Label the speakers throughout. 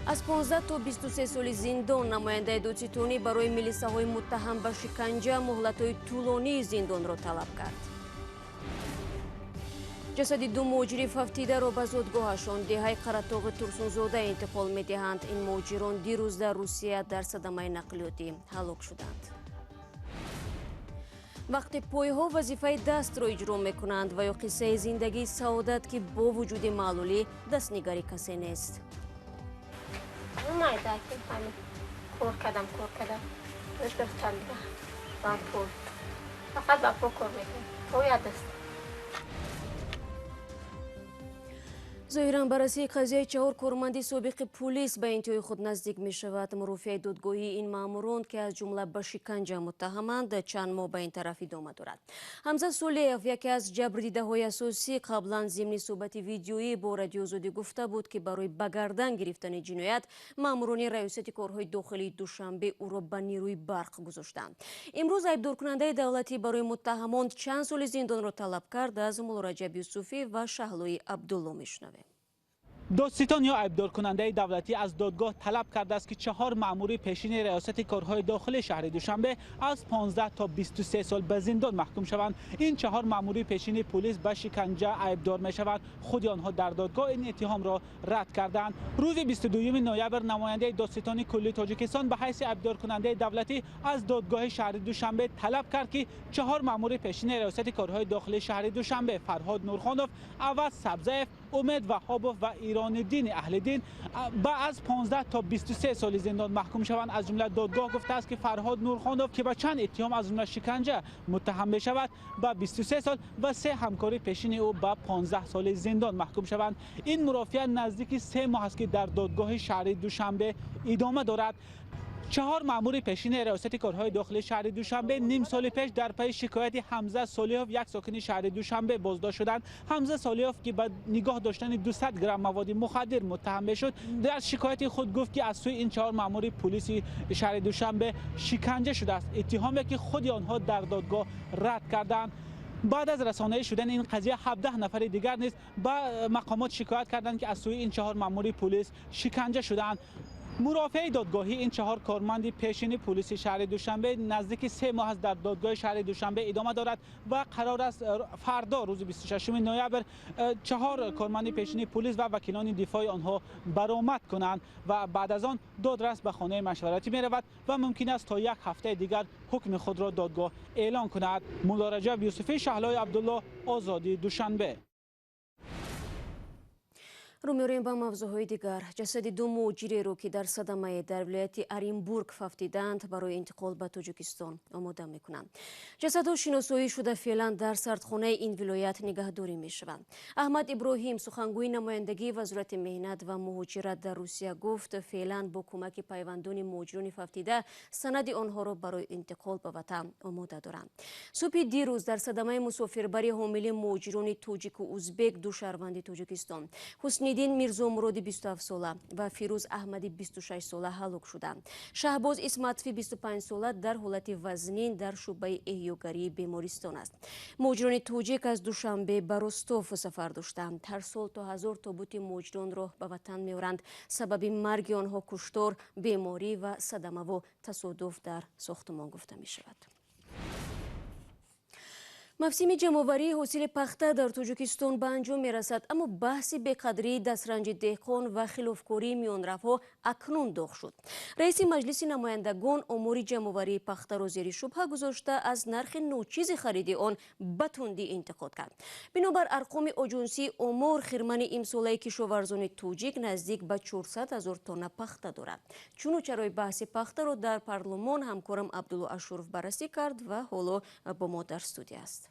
Speaker 1: از 15 تا 23 سال زندان نماینده دادسitonî برای ملیساҳои متهم به شکنجه مهلت‌های طولانی زندان را طلب کرد. جسد دو مهاجر فوتیده را به زادگاهشان دهه‌ی қаратоғ турсунзода интиқол медиҳанд. ин муҳоҷирон дирӯз дар Русия дар садамаи нақлиётӣ ҳалок шуданд. вақте пойҳо вазифаи дастро иҷро мекунанд ва ё қиссаи зиндагии саодат ки бо вуҷуди маълулӣ дастнигари касе нест.
Speaker 2: کار کردم گفتم دیگه با پول فقط با پول کار میکنم باید است.
Speaker 1: ظاهراً بررسی قضیه 4 کارمندی سابق پلیس به انتهای خود نزدیک می شود. مرافع دادگاهی این ماموران که از جمله به شکنجه متهمند چند ماه به این طرف ادامه دارد. حمزه صالح یکی از جبردیده‌های اساسی قبلا ضمن صحبت ویدیویی با رادیو آزادی گفته بود که برای به گردن گرفتن جنایت ماموران ریاست کارهای داخلی دوشنبه او را به نیروی برق گذاشتند. امروز ایبدار کننده دولتی برای متهمان چند سال زندان را طلب کرد. از مولارجب یوسفی و شهلوی عبدالله میشنویم.
Speaker 3: دادسitonî یا ایبدار کننده دولتی از دادگاه طلب کرده است که 4 مأمور پیشین ریاست کارهای داخلی شهر دوشنبه از 15 تا 23 سال به زندان محکوم شوند. این 4 مأمور پیشین پلیس به شکنجه ایبدار می شوند. خود آنها در دادگاه این اتهام را رد کردند. روز 22 نوامبر نماینده دادسitonî کلی تاجیکستان به حیث ایبدار کننده دولتی از دادگاه شهر دوشنبه طلب کرد که 4 مأمور پیشین ریاست کارهای داخلی شهر دوشنبه فرهاد نورخانوف، عوض سبزیف، امید وهابوف و ایران دین اهل دین از 15 تا 23 سال زندان محکوم شوند. از جمله دادگاه گفته است که فرهاد نورخانوف که به چند اتهام از جمله شکنجه متهم می شود به 23 سال و 3 همکاری پیشین او به 15 سال زندان محکوم شوند. این مرافعه نزدیک 3 ماه است که در دادگاه شهر دوشنبه ادامه دارد. 4 مأمور پیشین ریاست کارهای داخلی شهر دوشنبه نیم سال پیش در پی شکایت حمزه صالحوف یک ساکن شهر دوشنبه بازداشت شدند. حمزه صالحوف که به نگاه داشتن 200 گرم مواد مخدر متهم شد در شکایت خود گفت که از سوی این 4 مأمور پلیس شهر دوشنبه شکنجه شده است. اتهامی که خود آنها در دادگاه رد کردند. بعد از رسانه‌ای شدن این قضیه 17 نفر دیگر نیز به مقامات شکایت کردند که از سوی این 4 مأمور پلیس شکنجه شدند. مرافع دادگاهی این 4 کارمند پیشین پلیس شهر دوشنبه نزدیک 3 ماه است در دادگاه شهر دوشنبه ادامه دارد و قرار است فردا روز 26 نوامبر 4 کارمند پیشین پلیس و وکیلان دفاع آنها برآمد کنند و بعد از آن دادرس به خانه مشورتی می رود و ممکن است تا 1 هفته دیگر حکم خود را دادگاه اعلان کند. مولارجب یوسفی، شهلای عبدالله، آزادی، دوشنبه.
Speaker 1: رو می‌رویم به موضوعهای دیگر. جسد دو مهاجری‌ро که در سدامаи در ولایت оренбург فوتیدند برای انتقال به تاجیکستان آماده می‌کنند. جسدها شناسایی شده فعلا در سردخانه این ولایت نگهداری می‌شوند. احمد ابراهیم سخنگوی نمایندگی وزارت مهنت و مهاجرت در روسیه گفت فعلا با کمک پیوندان مهاجران فوتیده سند آنها را برای انتقال به وطن آماده دارند. صبح دیروز در صدمه مسافربری حامل مهاجران تاجیک و ازبک دو شهروند تاجیکستان حسنیدین میرزا مرادی 27 ساله و فیروز احمدی 26 ساله هلاک شدند. شهباز اسمتوی 25 ساله در حالت وزنین در شعبه احیاگری بیمارستان است. مهاجران تاجیک از دوشنبه به رستاف سفر داشتند. هر سال تا 1000 تابوت مهاجران را به وطن می‌آورند. سبب مرگ آنها کشتار، بیماری و صدمه و تصادف در ساختمان گفته می شود. موسم جمع‌آوری حاصل پخته در تاجیکستان به انجام می‌رسد، اما بحث بی‌قدری دسترنج دهقان و خلافکاری میان‌روها اکنون داغ شد. رئیس مجلس نمایندگان امور جمع‌آوری پخته را زیر شبهه گذاشته از نرخ ناچیز خرید آن به تندی انتقاد کرد. بنابر ارقام آژانسی امور خرمن امساله کشاورزان تاجیک نزدیک به 400,000 تن پخته دارد. چون و چرای بحث پخته را در پارلمان همکارم عبدالله اشرف بررسی کرد و حالا با ما در استودیو است.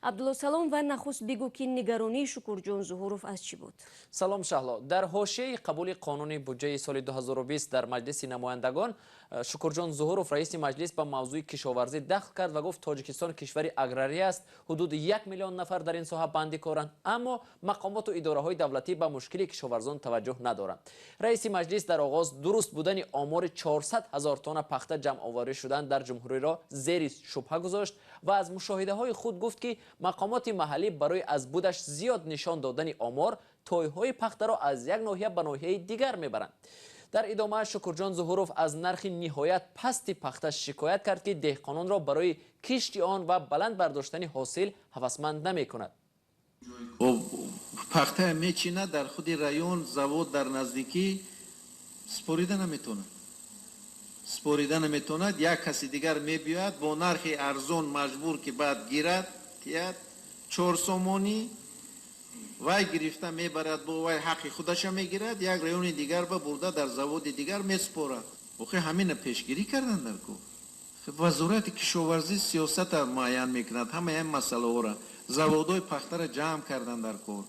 Speaker 1: عبدالله سلام و نخست بگو که نگرانی شکرجان ظهورов از چی بود؟
Speaker 4: سلام شهلا. در حاشیه قبول قانون بودجه سال 2020 در مجلس نمایندگان شکرجان ظهورов رئیس مجلس به موضوع کشاورزی دخل کرد و گفت تاجیکستان کشوری اگراری است. حدود 1 میلیون نفر در این ساحه بندی کارند، اما مقامات و اداره های دولتی به مشکل کشاورزان توجه ندارند. رئیس مجلس در آغاز درست بودن آمار 400,000 تن پخته جمع آوری شدن در جمهوری را زیر شبهه گذاشت و از مشاهده های خود گفت که مقامات محلی برای از بودش زیاد نشان دادن آمار тойҳои пахтаро аз як ноҳия ба ноҳияи дигар мебаранд. дар идома шукурҷон зуҳуров аз нархи ниҳоят пасти пахта шикоят кард ки деҳқононро барои кишти он ва баланд бардоштани ҳосил ҳавасманд намекунад.
Speaker 5: пахта мечинад дар худи район завод дар наздикӣ спорида наметонад. як каси дигар мебиёяд бо нархи арзон маҷбур ки баъд гирад тият 4 сомонӣ вай гирифта мебарад, бо вай ҳаққи худаша мегирад, як райони дигар ба бурда дар заводи дигар меспорад. охир ҳамина пешгирӣ кардан дар кор. вазорати кишоварзӣ сиёсата муайян мекунад ҳамаи ҳам масъалаҳоро. заводҳои пахтаро ҷамъ кардан дар кор.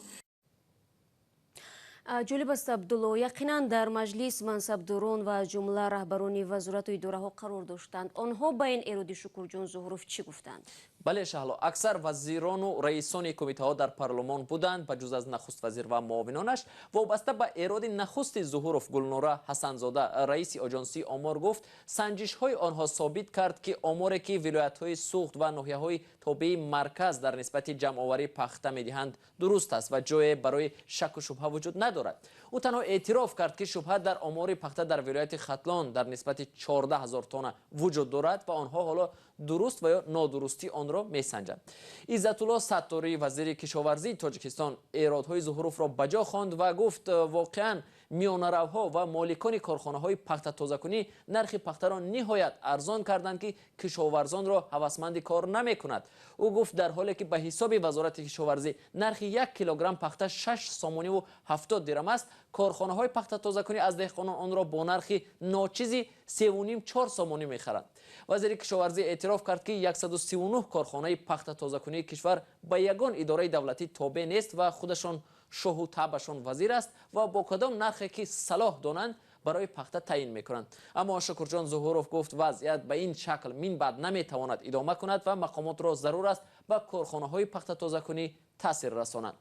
Speaker 1: ҷолиб аст абдулло, яқинан дар маҷлис мансабдорон ва аз ҷумла раҳбарони вазорату идораҳо қарор доштанд. онҳо ба ин эроди шукурҷон зуҳуров чӣ гуфтанд?
Speaker 4: бале шаҳло, аксар вазирону раисони кумитаҳо дар парлумон буданд ба ҷуз аз нахуст вазир ва муовинонаш. вобаста ба эроди нахусти зуҳуров Гулнора Ҳасанзода, раиси оҷонсии омор гуфт, санҷишҳои онҳо собит кард ки оморе ки вилоятҳои суғд ва ноҳияҳои тобеи марказ дар нисбати ҷамъоварии пахта медиҳанд дуруст аст ва ҷое барои шаку шубҳа вуҷуд надорад. ӯ танҳо эътироф кард ки шубҳа дар омори пахта дар вилояти Хатлон дар нисбати 14 000 тонна вуҷуд дорад ва онҳо ҳоло дуруст ва ё нодурустии онро месанҷанд. Иззатулло Сатторӣ, вазири кишоварзии Тоҷикистон, эродҳои Зуҳуровро ба ҷо хонд ва гуфт воқеан миёнаравҳо ва моликони корхонаҳои пахтатозакунӣ нархи пахтаро ниҳоят арзон карданд ки кишоварзонро ҳавасманди кор намекунад. ӯ гуфт дар ҳоле ки ба ҳисоби вазорати кишоварзӣ нархи 1 килограмм пахта 6 сомониву 70 дирам аст, корхонаҳои пахтатозакунӣ аз деҳқонон онро бо нархи ночизи 3.5-4 сомонӣ мехаранд. вазири кишоварзӣ эътироф кард ки 139 корхонаи пахтатозакунии кишвар ба ягон идораи давлатӣ тобеъ нест ва худашон шоҳу табашон вазир аст ва бо кадом нархе ки салоҳ донанд барои пахта таъин мекунанд. аммо Шукурҷон Зуҳуров гуфт вазъият ба ин шакл минбаъд наметавонад идома кунад ва мақомотро зарур аст ба корхонаҳои пахтатозакунӣ таъсир расонанд.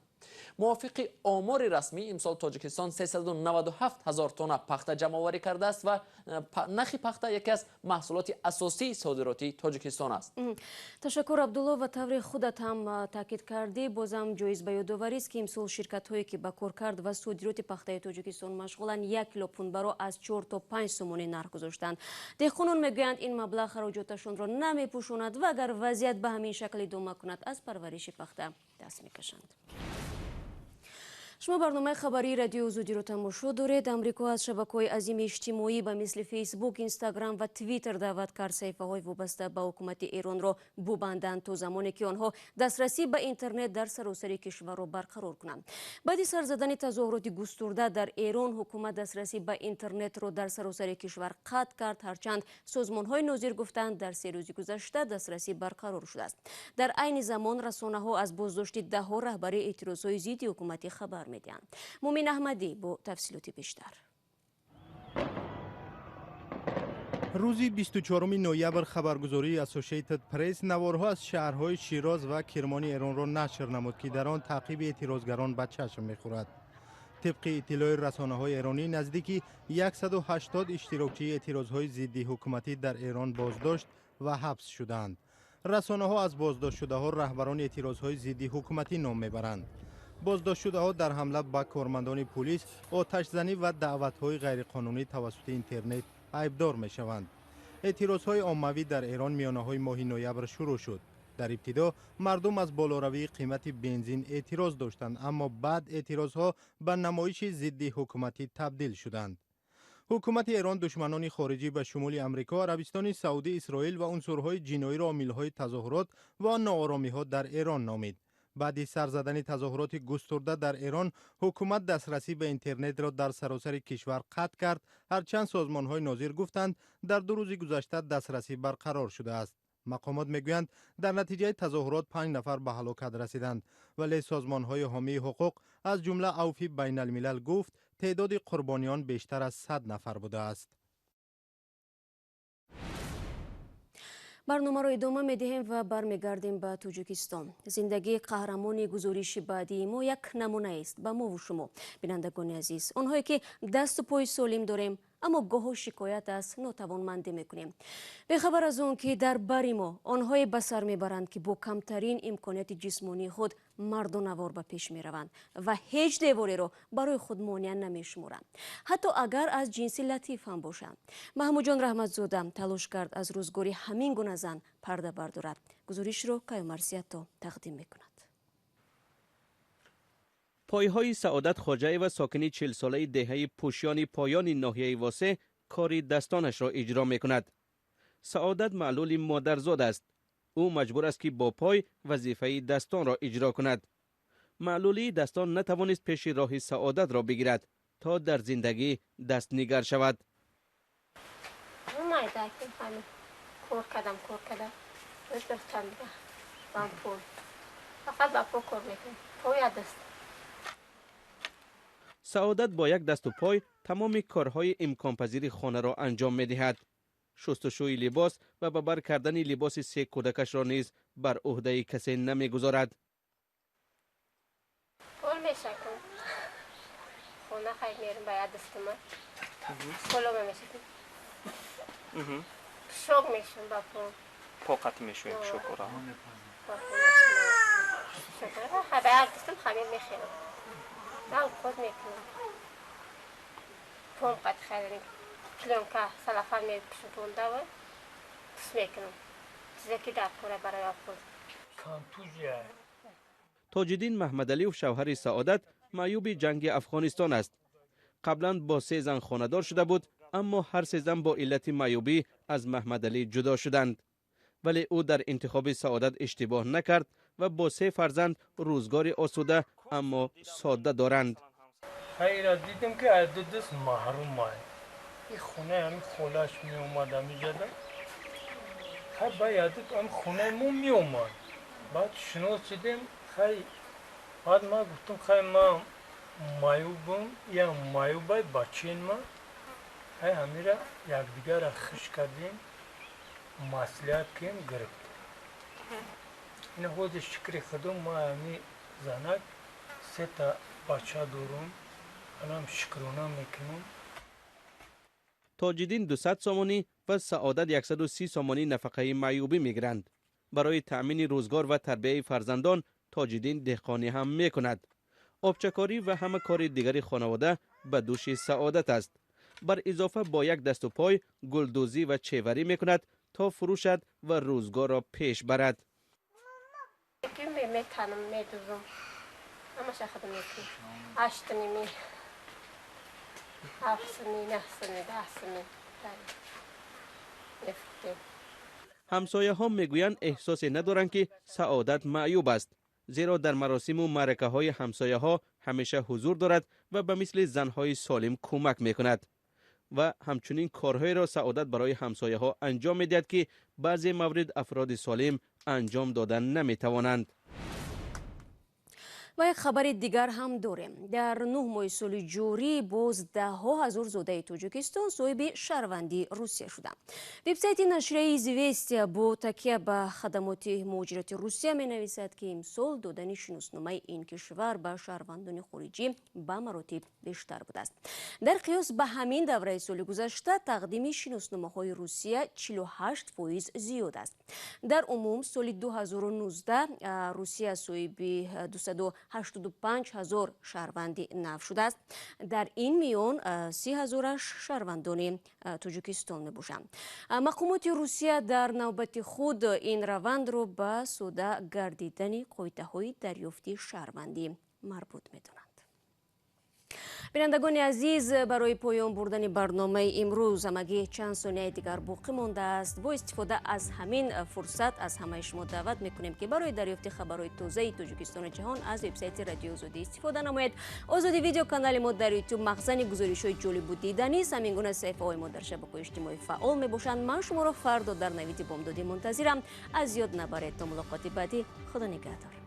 Speaker 4: мувофиқи омори расмӣ имсол Тоҷикистон 397 000 тонна пахта ҷамъоварӣ кардааст ва нахи пахта яке аз маҳсулоти асосии содироти Тоҷикистон аст.
Speaker 1: ташаккур Абдулло, ва таври худат ҳам таъкид кардӣ. бозам ҷоиз ба ёдоварист ки имсол ширкатҳое ки ба коркард ва содироти пахтаи Тоҷикистон машғуланд 1 кило пунбаро аз 4 то 5 сомонӣ нарх гузоштанд. деҳқонон мегӯянд ин маблағ хароҷоташонро намепӯшонад ва агар вазъият ба ҳамин шакл идома кунад аз парвариши пахта даст мекашанд. шумо барномаи хабарии радиои Озодиро тамошо доред. амрико аз шабакаҳои азими иҷтимоӣ ба мисли фейсбук, инстаграм ва твиттер даъват кард саҳифаҳои вобаста ба ҳукумати Эронро бубанданд то замоне ки онҳо дастрасӣ ба интернет дар саросари кишварро барқарор кунанд. баъди сар задани тазоҳуроти густурда дар Эрон, ҳукумат дастрасӣ ба интернетро дар саросари кишвар қатъ кард, ҳарчанд созмонҳои нозир гуфтанд дар 3 рӯзи гузашта дастрасӣ барқарор шудааст. дар айни замон расонаҳо аз боздошти даҳҳо раҳбари эътирозҳои зидди ҳукуматӣ хабар медиҳанд. мумин аҳмадӣ бо тафсилоти бештар.
Speaker 6: рӯзи 24 ноябр хабаргузории Associated Press наворҳо аз шаҳрҳои Широз ва Кирмони Эронро нашр намуд ки дар он таъқиби эътирозгарон ба чашм мехӯрад. طبق اطلاع رسانه‌های ایرانی نزدیکی 180 اشتراکچی اعتراضهای ضد حکومتی در ایران بازداشت و حبس شدند. رسانه‌ها از بازداشت شده‌ها رهبران اعتراضهای ضد حکومتی نام میبرند. بازداشت شده‌ها در حمله به کارمندان پلیس، آتش‌زنی و دعوت‌های غیرقانونی توسط اینترنت عیبدار میشوند. اعتراضهای عمومی در ایران میانه‌های ماه نوامبر شروع شد. در ابتدا مردم از بالاروی قیمت بنزین اعتراض داشتند، اما بعد اعتراضها به نمایش ضد حکومتی تبدیل شدند. حکومت ایران دشمنان خارجی به شمول امریکا، عربستان سعودی، اسرائیل و عنصرهای جنایی را عامل‌های تظاهرات و ناآرامی‌ها در ایران نامید. بعد سر زدن تظاهرات گسترده در ایران، حکومت دسترسی به اینترنت را در سراسر کشور قطع کرد، هرچند سازمان‌های ناظر گفتند در 2 روز گذشته دسترسی برقرار شده است. مقامات میگویند در نتیجه تظاهرات 5 نفر به هلاکت رسیدند، ولی سازمان‌های حامی حقوق از جمله اوفی بین الملل گفت تعداد قربانیان بیشتر از 100 نفر بوده است.
Speaker 1: барномаро идома медиҳем ва бармегардем ба Тоҷикистон. зиндагии қаҳрамони гузориши баъдии мо як намунаест ба мову шумо, бинандагони азиз. онҳое ки дасту пои солим дорем, аммо гоҳо шикоят аз нотавонмандӣ мекунем. бехабар аз он ки дар бари мо онҳое ба сар мебаранд ки бо камтарин имконияти ҷисмонии худ мардонавор ба пеш мераванд ва ҳеҷ девореро барои худ монеа намешуморанд, ҳатто агар аз ҷинси латиф ҳам бошанд. маҳмуҷон раҳматзода талош кард аз рӯзгори ҳамин гуна зан парда бардорад. гузоришро кайомарсиятто тақдим мекунад.
Speaker 7: پایهای سعادت خوجایو ساکنی 40 ساله دههی پوشیانی پایان ناحیه واسه کاری دستانش را اجرا میکند. سعادت معلول مادرزاد است. او مجبور است که با پای وظیفه دستان را اجرا کند. معلولی دستان نتوانست پیش راه سعادت را بگیرد تا در زندگی دستنگر شود.
Speaker 2: کار کردم فقط با پا کار میکنم. پای دست.
Speaker 7: سعادت با یک دست و پای تمام کارهای امکان پذیر خانه را انجام می‌دهد. شستشوی لباس و ببر کردن لباس 3 کودکش را نیز بر عهده کسی نمی‌گذارد.
Speaker 2: پول میشکم. خونه خیلی میرم باید دستم. پولو میشکم. شوک میشم با پول.
Speaker 8: پاقت میشویم شکر.
Speaker 2: شکر. خبر دستم خمیر میخورم. من خود میکنم. پول قد خیلی کلون که سلافان میپشم پول داور. پس میکنم. چیزی که در پول برای آفرد.
Speaker 7: تاج‌الدین محمدعلی و شوهر سعادت معیوب جنگ افغانستان است. قبلا با 3 زن خانه‌دار شده بود، اما هر 3 زن با علت معیوبی از محمدعلی جدا شدند. ولی او در انتخاب سعادت اشتباه نکرد و با 3 فرزند روزگار آسوده اما ساده دارند.
Speaker 9: خیلی دیدم که عددش محروم است. این خونه همین خولش می اومد می‌جدم. خیلی باید هم خونه مو می اومد. بعد شناسیدم خیلی بعد ما گفتم خیلی ما معیوبم یا معیوبای بچین ما خیلی همین را یکدیگر را خوش کردیم مصلحت کردیم گرفتیم. این خود شکر خودم ما همین زنک 3 تا بچه دارم الان شکرونه میکنم.
Speaker 7: تاج‌الدین 200 سامانی و سعادت 130 سامانی نفقه معیوبی میگیرند. برای تأمین روزگار و تربیت فرزندان تاج‌الدین دهقانی هم میکند. آبچکاری و همه کار دیگری خانواده به دوش سعادت است. بر اضافه با یک دست و پای گلدوزی و چیوری میکند تا فروشد و روزگار را پیش برد.
Speaker 2: میتونم میدوزم. همش خودم میکنم. اشتنی می. هفتنی نهستنی دهستنی.
Speaker 7: همسایه ها میگویند احساس ندارند که سعادت معیوب است، زیرا در مراسم و معرکه های همسایه ها همیشه حضور دارد و به مثل زنهای سالم کمک میکند و همچنین کارهای را سعادت برای همسایه ها انجام میدهد که بعضی موارد افراد سالم انجام دادن نمیتوانند.
Speaker 1: و یک خبر دیگر هم داریم. در 9 ماه سال جاری باز 10,000 زاده تاجیکستان صاحب شهروندی روسیه شدند. وبسایت نشریه «ایزوستیا» با تکیه به خدمات مهاجرت روسیه می نویسد که امسال دادن شناسنامه این کشور به شهروندان خارجی به مراتب بیشتر بوده است. در قیاس به همین دوره سال گذشته تقدیم شناسنامه های روسیه 48% زیاد است. در عموم سال 2019 روسیه صاحب 285,000 شهروندی نو شده است. در این میان 30,000 شهروندان تاجیکستان می باشند. مقامات روسیه در نوبت خود این روند را به ساده گردیدن قاعده‌های دریافتی شهروندی مربوط می دانند. بینندگان عزیز، برای پایان بردن برنامه امروز همگی چند ثانیه دیگر باقی مانده است. با استفاده از همین فرصت از همه شما دعوت میکنیم که برای دریافت خبرهای تازه تاجیکستان و جهان از وبسایت رادیو آزادی استفاده نمایید. آزادی ویدیو کانال ما در یوتیوب مخزن گزارش‌های جالب و دیدنی است. همین گونه صفحه‌های ما در شبکه‌های اجتماعی فعال میباشند. من شما را فردا در نوید بامدادی منتظرم. از یاد نبرید. تا ملاقات بعدی، خدا نگهدار.